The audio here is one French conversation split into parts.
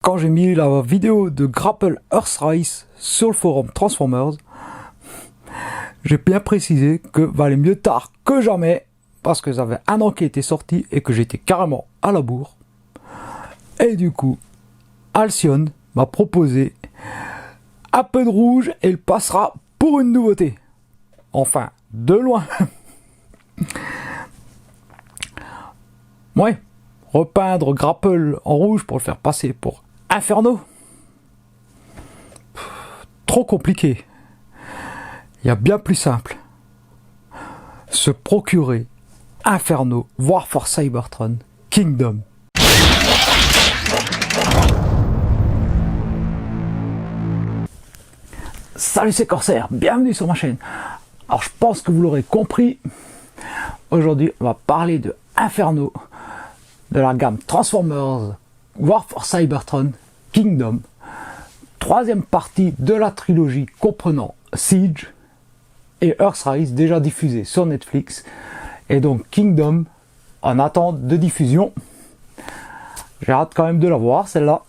quand j'ai mis la vidéo de Grapple Earthrise sur le forum Transformers, j'ai bien précisé que valait mieux tard que jamais, parce que ça avait un an qui était sorti et que j'étais carrément à la bourre. Et du coup, Alcyon m'a proposé un peu de rouge et il passera pour une nouveauté. Enfin, de loin. Ouais, repeindre Grapple en rouge pour le faire passer pour Inferno. Trop compliqué. Il y a bien plus simple. Se procurer Inferno, War for Cybertron, Kingdom. Salut, c'est Corsair, bienvenue sur ma chaîne. Alors je pense que vous l'aurez compris, aujourd'hui on va parler de Inferno, de la gamme Transformers, War for Cybertron, Kingdom, troisième partie de la trilogie comprenant Siege et Earthrise, déjà diffusée sur Netflix, et donc Kingdom en attente de diffusion. J'ai hâte quand même de la voir celle-là.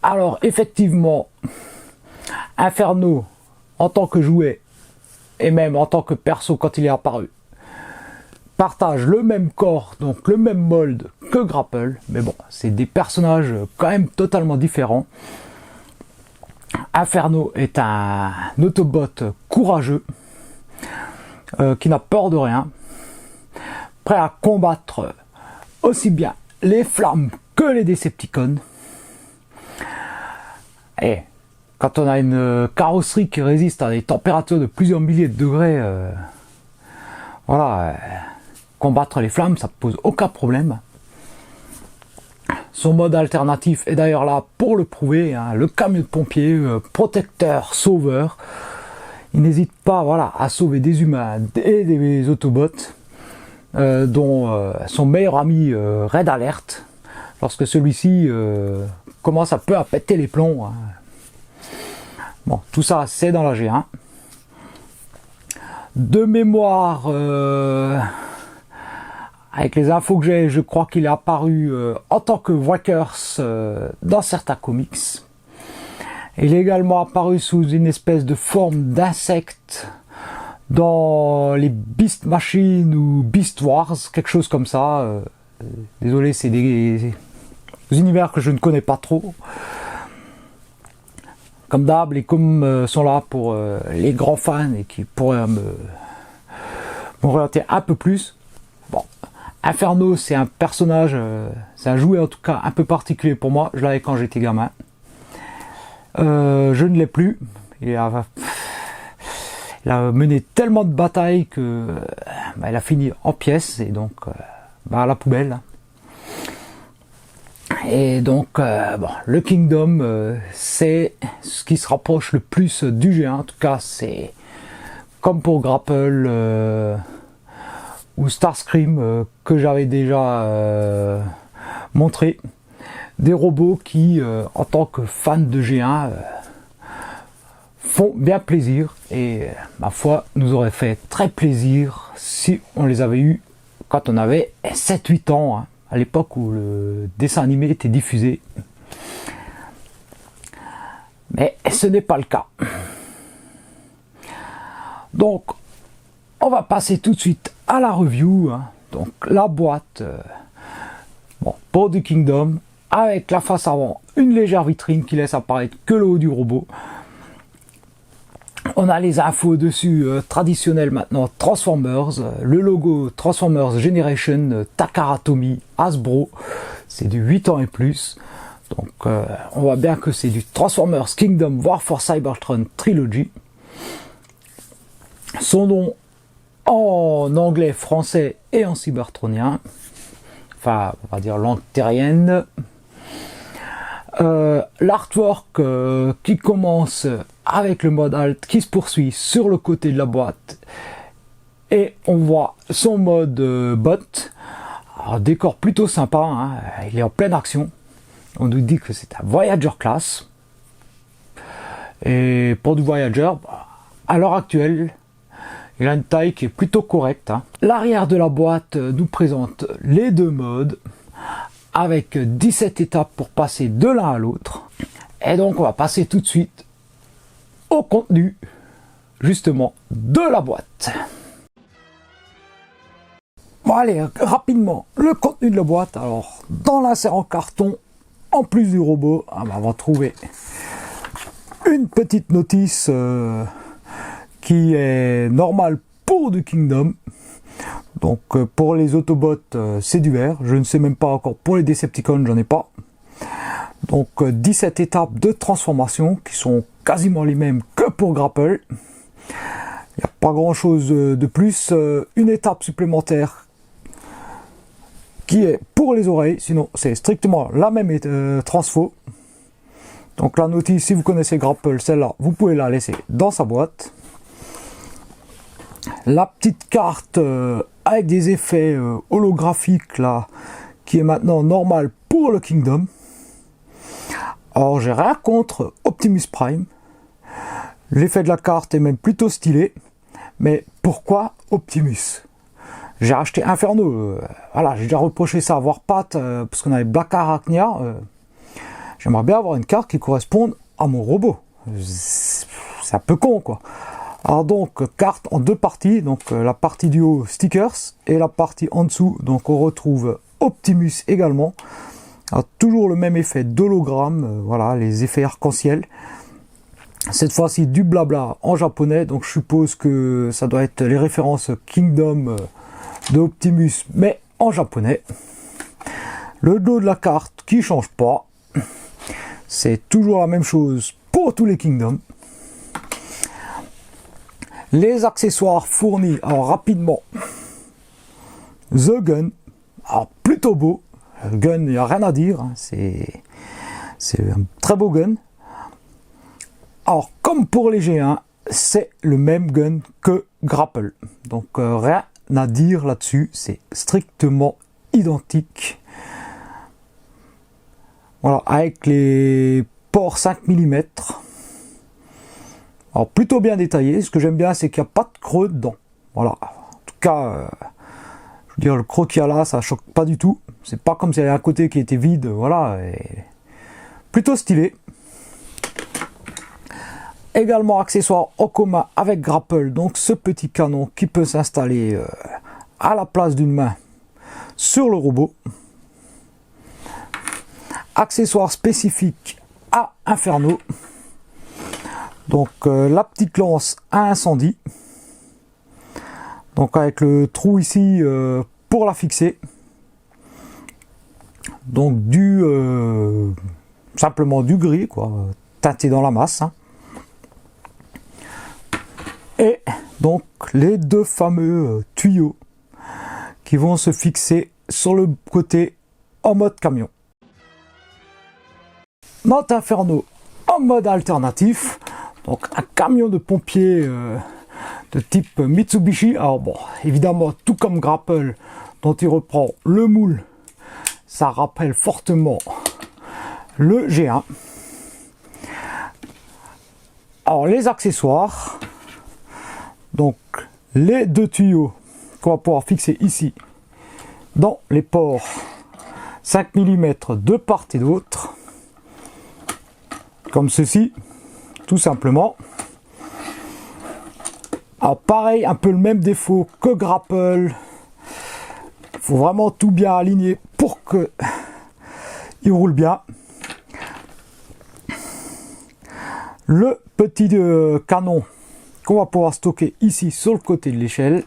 Alors effectivement, Inferno en tant que jouet et même en tant que perso quand il est apparu partage le même corps, donc le même mold que Grapple, mais bon, c'est des personnages quand même totalement différents. Inferno est un Autobot courageux qui n'a peur de rien, prêt à combattre aussi bien les flammes que les Decepticons. Et quand on a une carrosserie qui résiste à des températures de plusieurs milliers de degrés, voilà, combattre les flammes, ça ne pose aucun problème. Son mode alternatif est d'ailleurs là pour le prouver, hein, le camion de pompier, protecteur, sauveur. Il n'hésite pas, voilà, à sauver des humains et des Autobots, dont son meilleur ami Red Alert, lorsque celui-ci commence un peu à péter les plombs. Hein. Bon, tout ça c'est dans la G1. De mémoire, avec les infos que j'ai, je crois qu'il est apparu en tant que Walkers dans certains comics. Il est également apparu sous une espèce de forme d'insecte dans les Beast Machine ou Beast Wars, quelque chose comme ça. Désolé, c'est des univers que je ne connais pas trop. Comme d'hab, les coms sont là pour les grands fans et qui pourraient m'orienter un peu plus. Bon, Inferno, c'est un personnage, c'est un jouet en tout cas un peu particulier pour moi. Je l'avais quand j'étais gamin. Je ne l'ai plus. Il a mené tellement de batailles que il a fini en pièces et donc à la poubelle. Et donc bon, le Kingdom, c'est ce qui se rapproche le plus du G1. En tout cas, c'est comme pour Grapple ou Starscream que j'avais déjà montré. Des robots qui, en tant que fans de G1, font bien plaisir et, ma foi, nous aurait fait très plaisir si on les avait eus quand on avait 7-8 ans, hein, à l'époque où le dessin animé était diffusé. Mais ce n'est pas le cas. Donc, on va passer tout de suite à la review. Hein. Donc, la boîte bon, pour du Kingdom, avec la face avant, une légère vitrine qui laisse apparaître que le haut du robot. On a les infos dessus traditionnelles maintenant, Transformers, le logo Transformers Generation, Takara Tomy, Hasbro, c'est du 8 ans et plus. Donc on voit bien que c'est du Transformers Kingdom War for Cybertron Trilogy. Son nom en anglais, français et en cybertronien, enfin on va dire langue terrienne. L'artwork qui commence avec le mode alt qui se poursuit sur le côté de la boîte et on voit son mode bot. Alors, décor plutôt sympa, hein, il est en pleine action. On nous dit que c'est un Voyager class et pour du Voyager, à l'heure actuelle, il a une taille qui est plutôt correcte. Hein. L'arrière de la boîte nous présente les deux modes avec 17 étapes pour passer de l'un à l'autre. Et donc on va passer tout de suite au contenu justement de la boîte. Bon allez, rapidement, le contenu de la boîte. Alors dans l'insert en carton, en plus du robot, on va trouver une petite notice qui est normale pour du Kingdom. Donc pour les Autobots c'est du vert, je ne sais même pas encore pour les Decepticons, j'en ai pas. Donc 17 étapes de transformation qui sont quasiment les mêmes que pour Grapple. Il n'y a pas grand chose de plus, une étape supplémentaire qui est pour les oreilles, sinon c'est strictement la même transfo. Donc la notice, si vous connaissez Grapple, celle-là, vous pouvez la laisser dans sa boîte. La petite carte avec des effets holographiques là, qui est maintenant normale pour le Kingdom. Alors j'ai rien contre Optimus Prime. L'effet de la carte est même plutôt stylé. Mais pourquoi Optimus? J'ai acheté Inferno, voilà, j'ai déjà reproché ça à Warpath, parce qu'on avait Black Arachnia. J'aimerais bien avoir une carte qui corresponde à mon robot. C'est un peu con quoi. Alors donc, carte en deux parties, donc la partie du haut stickers et la partie en dessous, donc on retrouve Optimus également. Alors, toujours le même effet d'hologramme, voilà, les effets arc-en-ciel. Cette fois-ci du blabla en japonais, donc je suppose que ça doit être les références Kingdom de Optimus, mais en japonais. Le dos de la carte qui change pas, c'est toujours la même chose pour tous les Kingdoms. Les accessoires fournis, alors rapidement, The Gun, alors plutôt beau, le gun, il n'y a rien à dire, hein, c'est un très beau gun. Alors comme pour les G1, c'est le même gun que Grapple, donc rien à dire là-dessus, c'est strictement identique. Voilà, avec les ports 5 mm. Alors plutôt bien détaillé, ce que j'aime bien c'est qu'il n'y a pas de creux dedans. Voilà, en tout cas, je veux dire, le creux qu'il y a là, ça choque pas du tout. C'est pas comme s'il y avait un côté qui était vide, voilà, et plutôt stylé. Également accessoire en commun avec Grapple, donc ce petit canon qui peut s'installer à la place d'une main sur le robot. Accessoire spécifique à Inferno. Donc la petite lance à incendie. Donc avec le trou ici pour la fixer. Donc simplement du gris quoi, teinté dans la masse. Hein. Et donc les deux fameux tuyaux qui vont se fixer sur le côté en mode camion. Notre Inferno en mode alternatif, donc un camion de pompiers de type Mitsubishi. Alors bon, évidemment, tout comme Grapple, dont il reprend le moule, ça rappelle fortement le G1. Alors les accessoires, donc les deux tuyaux qu'on va pouvoir fixer ici dans les ports 5 mm de part et d'autre, comme ceci, tout simplement. Alors pareil, un peu le même défaut que Grapple. Il faut vraiment tout bien aligner pour que il roule bien. Le petit canon qu'on va pouvoir stocker ici sur le côté de l'échelle.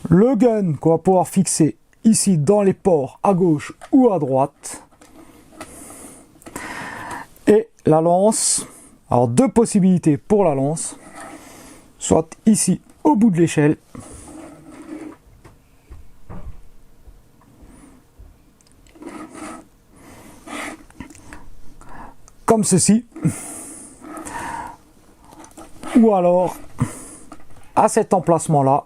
Le gun qu'on va pouvoir fixer ici dans les ports à gauche ou à droite. Et la lance. Alors deux possibilités pour la lance. Soit ici au bout de l'échelle. Comme ceci. Ou alors à cet emplacement là.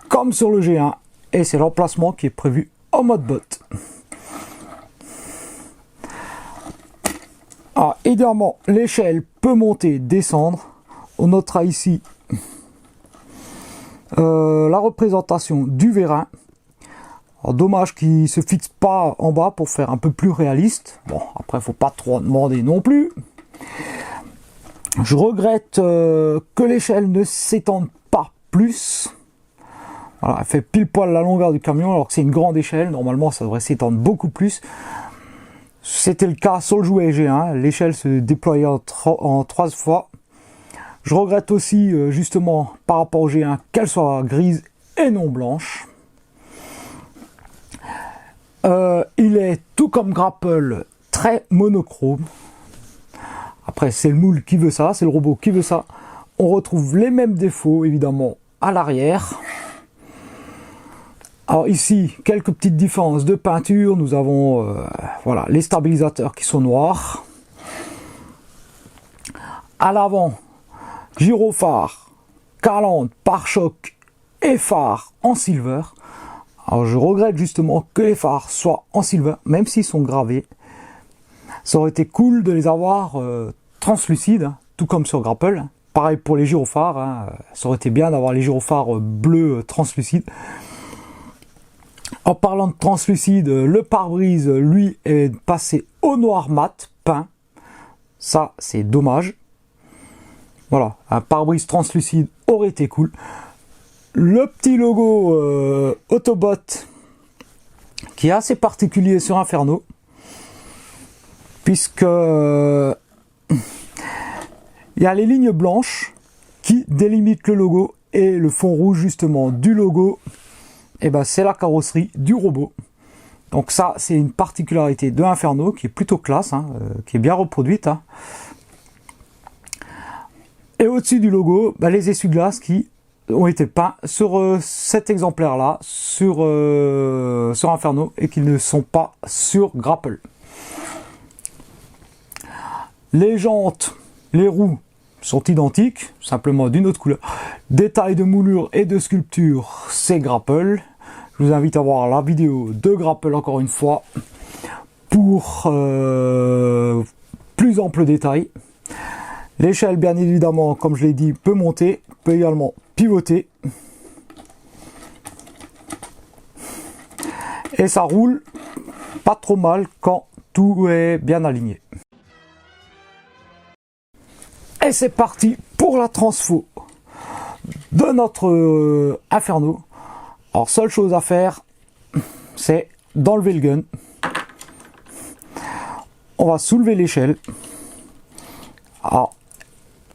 Comme sur le G1. Et c'est l'emplacement qui est prévu en mode bot. Ah, évidemment, l'échelle peut monter, descendre. On notera ici la représentation du vérin. Alors, dommage qu'il ne se fixe pas en bas pour faire un peu plus réaliste. Bon, après, faut pas trop en demander non plus. Je regrette que l'échelle ne s'étende pas plus. Voilà, elle fait pile poil la longueur du camion alors que c'est une grande échelle. Normalement, ça devrait s'étendre beaucoup plus. C'était le cas sur le jouet G1. L'échelle se déployait en 3 fois. Je regrette aussi, justement, par rapport au G1, qu'elle soit grise et non blanche. Il est, tout comme Grapple, très monochrome. Après, c'est le moule qui veut ça, c'est le robot qui veut ça. On retrouve les mêmes défauts, évidemment, à l'arrière. Alors ici, quelques petites différences de peinture. Nous avons voilà, les stabilisateurs qui sont noirs. À l'avant, gyrophare, calandre, pare-choc et phare en silver. Alors je regrette justement que les phares soient en silver, même s'ils sont gravés. Ça aurait été cool de les avoir translucides, hein, tout comme sur Grapple. Pareil pour les gyrophares, hein, ça aurait été bien d'avoir les gyrophares bleus translucides. En parlant de translucide, le pare-brise, lui, est passé au noir mat, peint. Ça, c'est dommage. Voilà, un pare-brise translucide aurait été cool. Le petit logo Autobot, qui est assez particulier sur Inferno, puisque il y a les lignes blanches qui délimitent le logo, et le fond rouge justement du logo, et ben c'est la carrosserie du robot. Donc ça, c'est une particularité de Inferno qui est plutôt classe, hein, qui est bien reproduite. Hein. Et au-dessus du logo, ben, les essuie-glaces qui ont été peints sur cet exemplaire-là, sur Inferno, et qui ne sont pas sur Grapple. Les jantes, les roues sont identiques, simplement d'une autre couleur. Détails de moulure et de sculpture, c'est Grapple. Je vous invite à voir la vidéo de Grapple encore une fois pour plus ample détail. L'échelle, bien évidemment, comme je l'ai dit, peut monter, peut également pivoter. Et ça roule pas trop mal quand tout est bien aligné. Et c'est parti pour la transfo de notre Inferno. Alors, seule chose à faire, c'est d'enlever le gun. On va soulever l'échelle. Alors,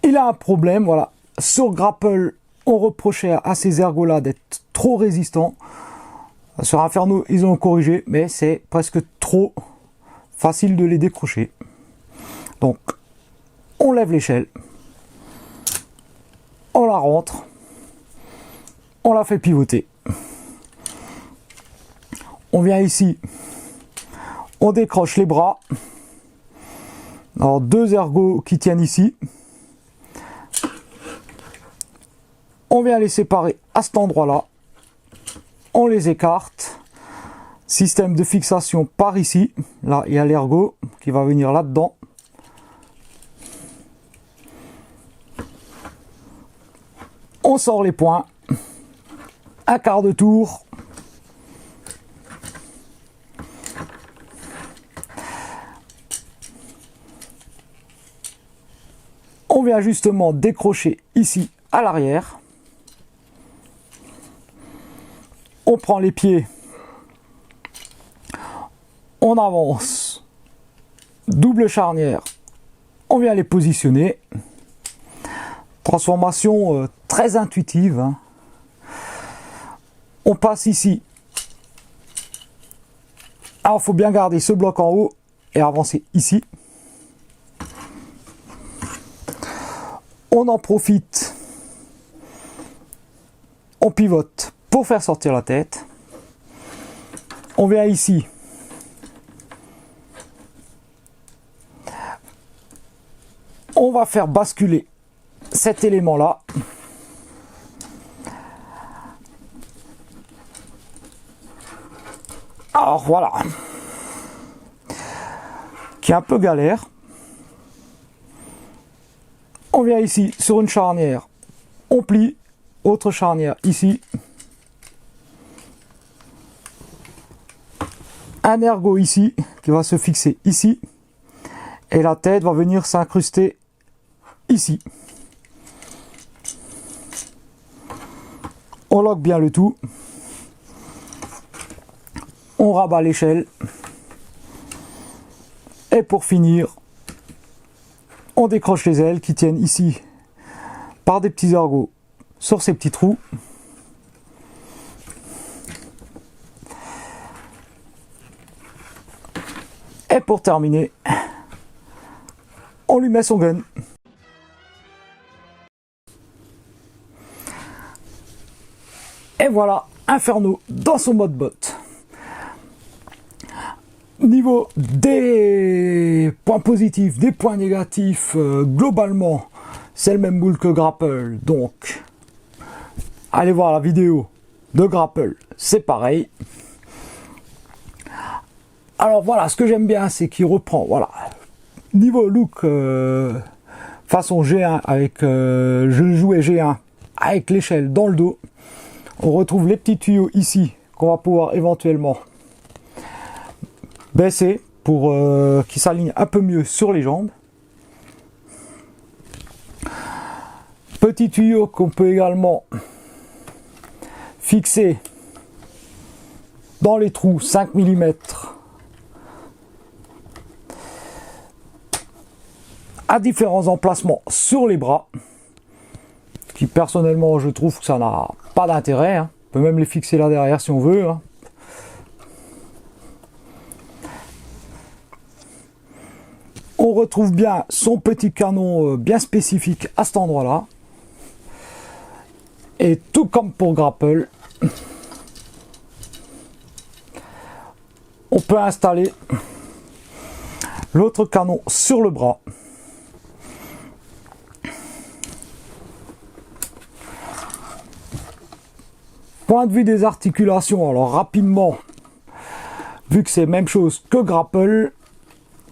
il a un problème, voilà. Sur Grapple, on reprochait à ces ergots-là d'être trop résistants. Sur Inferno, ils ont corrigé, mais c'est presque trop facile de les décrocher. Donc, on lève l'échelle. On la rentre. On la fait pivoter. On vient ici. On décroche les bras. Alors, 2 ergots qui tiennent ici. On vient les séparer à cet endroit-là. On les écarte. Système de fixation par ici. Là, il y a l'ergot qui va venir là-dedans. On sort les points. Un quart de tour. On vient justement décrocher ici à l'arrière. On prend les pieds. On avance. Double charnière. On vient les positionner. Transformation très intuitive. Hein. On passe ici. Alors, il faut bien garder ce bloc en haut et avancer ici. On en profite. On pivote pour faire sortir la tête. On vient ici. On va faire basculer cet élément-là. Alors voilà. Qui est un peu galère. On vient ici sur une charnière. On plie. Autre charnière ici. un ergot ici qui va se fixer ici et la tête va venir s'incruster ici. On lock bien le tout, on rabat l'échelle et pour finir on décroche les ailes qui tiennent ici par des petits ergots sur ces petits trous. Et pour terminer, on lui met son gun. Et voilà, Inferno dans son mode bot. Niveau des points positifs, des points négatifs, globalement, c'est le même boule que Grapple. Donc, allez voir la vidéo de Grapple, c'est pareil. Alors voilà, ce que j'aime bien, c'est qu'il reprend, voilà, niveau look, façon G1, avec, je jouais G1 avec l'échelle dans le dos. On retrouve les petits tuyaux ici, qu'on va pouvoir éventuellement baisser, pour qu'ils s'alignent un peu mieux sur les jambes. Petit tuyau qu'on peut également fixer dans les trous 5 mm. À différents emplacements sur les bras, qui personnellement je trouve que ça n'a pas d'intérêt, hein. On peut même les fixer là derrière si on veut, hein. On retrouve bien son petit canon bien spécifique à cet endroit là, et tout comme pour Grapple, on peut installer l'autre canon sur le bras. Point de vue des articulations, alors rapidement, vu que c'est même chose que Grapple,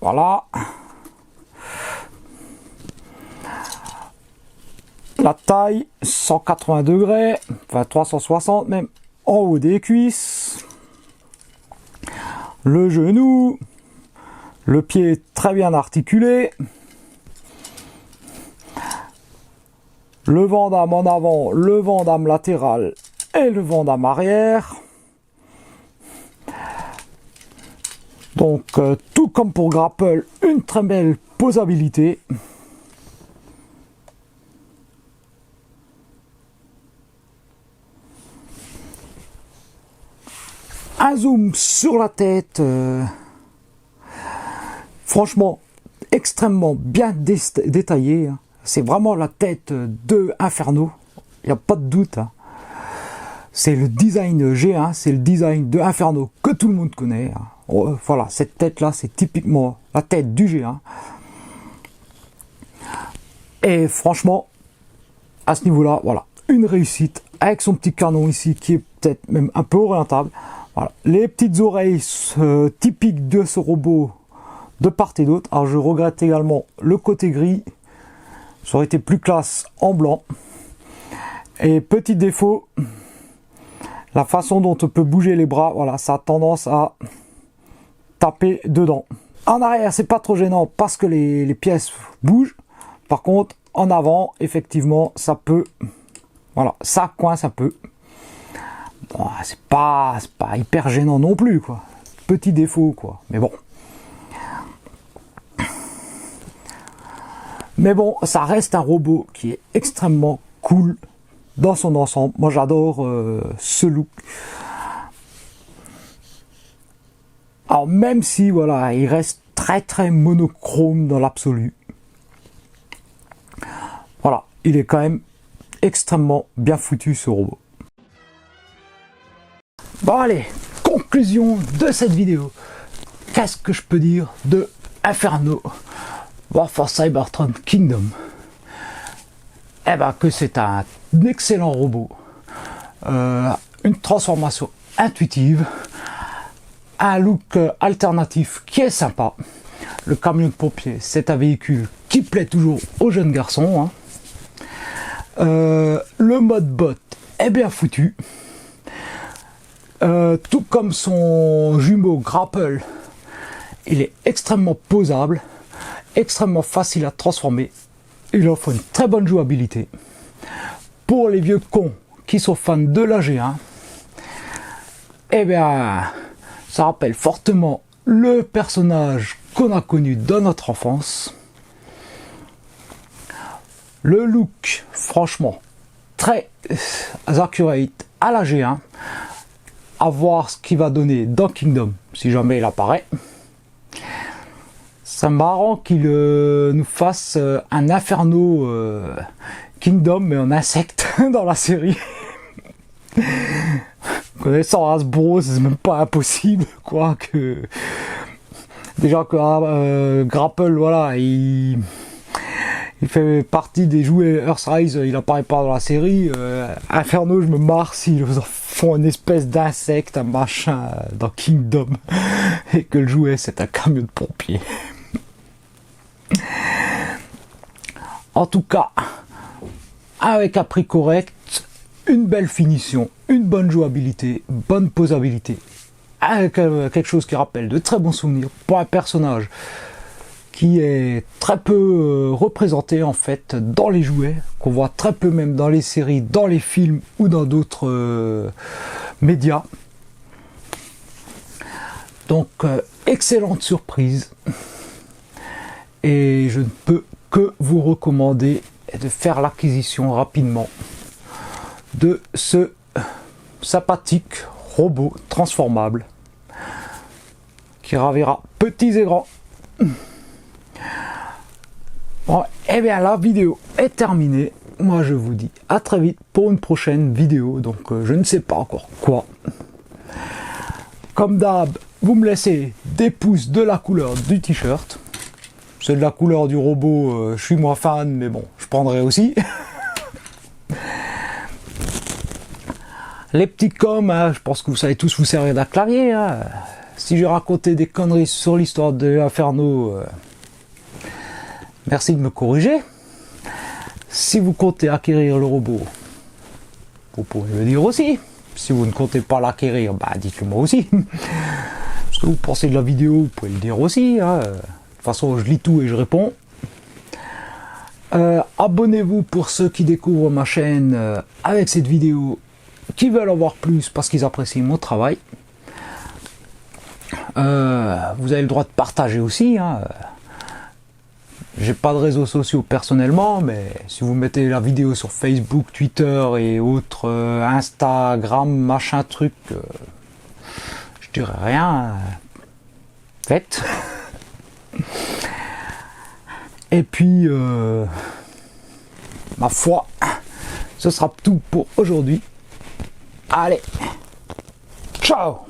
voilà. La taille, 180 degrés, enfin 360 même, en haut des cuisses. Le genou, le pied très bien articulé. Le vandame en avant, le vandame latéral et le vandame arrière. Donc tout comme pour Grapple, une très belle posabilité. Un zoom sur la tête, franchement extrêmement bien détaillé, hein. C'est vraiment la tête de Inferno, il n'y a pas de doute, hein. C'est le design G1, c'est le design de Inferno que tout le monde connaît, hein. Voilà, cette tête là c'est typiquement la tête du G1. Et franchement, à ce niveau là, voilà, une réussite avec son petit canon ici qui est peut-être même un peu orientable. Voilà. Les petites oreilles typiques de ce robot de part et d'autre. Alors je regrette également le côté gris, ça aurait été plus classe en blanc. Et petit défaut, la façon dont on peut bouger les bras, voilà, ça a tendance à taper dedans. En arrière c'est pas trop gênant parce que les pièces bougent. Par contre en avant effectivement ça peut, voilà, ça coince un peu. Bon, c'est pas hyper gênant non plus, quoi. Petit défaut, quoi. Mais bon. Mais bon, ça reste un robot qui est extrêmement cool dans son ensemble. Moi, j'adore ce look. Alors, même si, voilà, il reste très monochrome dans l'absolu. Voilà, il est quand même extrêmement bien foutu, ce robot. Bon allez, conclusion de cette vidéo. Qu'est-ce que je peux dire de Inferno War for Cybertron Kingdom? Eh ben que c'est un excellent robot, une transformation intuitive, un look alternatif qui est sympa. Le camion de pompier, c'est un véhicule qui plaît toujours aux jeunes garçons, hein. Le mode bot est bien foutu. Tout comme son jumeau Grapple, il est extrêmement posable, extrêmement facile à transformer. Il offre une très bonne jouabilité. Pour les vieux cons qui sont fans de la G1, eh bien, ça rappelle fortement le personnage qu'on a connu dans notre enfance. Le look, franchement, très accurate à la G1. À voir ce qu'il va donner dans Kingdom, si jamais il apparaît. C'est marrant qu'il nous fasse un Inferno Kingdom, mais en insecte dans la série. Connaissant Hasbro, c'est même pas impossible, quoi. Déjà que Grapple, voilà, il fait partie des jouets Earthrise, il apparaît pas dans la série. Inferno, je me marre s'ils font une espèce d'insecte, un machin dans Kingdom, et que le jouet c'est un camion de pompiers. En tout cas, avec un prix correct, une belle finition, une bonne jouabilité, bonne posabilité, avec quelque chose qui rappelle de très bons souvenirs pour un personnage qui est très peu représenté en fait dans les jouets, qu'on voit très peu même dans les séries, dans les films ou dans d'autres médias. Donc excellente surprise, et je ne peux que vous recommander de faire l'acquisition rapidement de ce sympathique robot transformable qui ravira petits et grands. Bon, et bien la vidéo est terminée. Moi je vous dis à très vite pour une prochaine vidéo, donc je ne sais pas encore quoi. Comme d'hab, vous me laissez des pouces de la couleur du t-shirt. C'est de la couleur du robot, je suis moins fan, mais bon, je prendrai aussi. Les petits coms, hein, je pense que vous savez tous vous servir d'un clavier. Hein. Si j'ai raconté des conneries sur l'histoire de Inferno, merci de me corriger. Si vous comptez acquérir le robot, vous pouvez me dire aussi. Si vous ne comptez pas l'acquérir, bah dites-le moi aussi. Ce que vous pensez de la vidéo, vous pouvez le dire aussi. Hein. De toute façon, je lis tout et je réponds. Abonnez-vous pour ceux qui découvrent ma chaîne avec cette vidéo, qui veulent en voir plus parce qu'ils apprécient mon travail. Vous avez le droit de partager aussi. Hein. J'ai pas de réseaux sociaux personnellement, mais si vous mettez la vidéo sur Facebook, Twitter et autres, Instagram, machin truc, je dirais rien. Faites. Et puis, ma foi, ce sera tout pour aujourd'hui. Allez, ciao!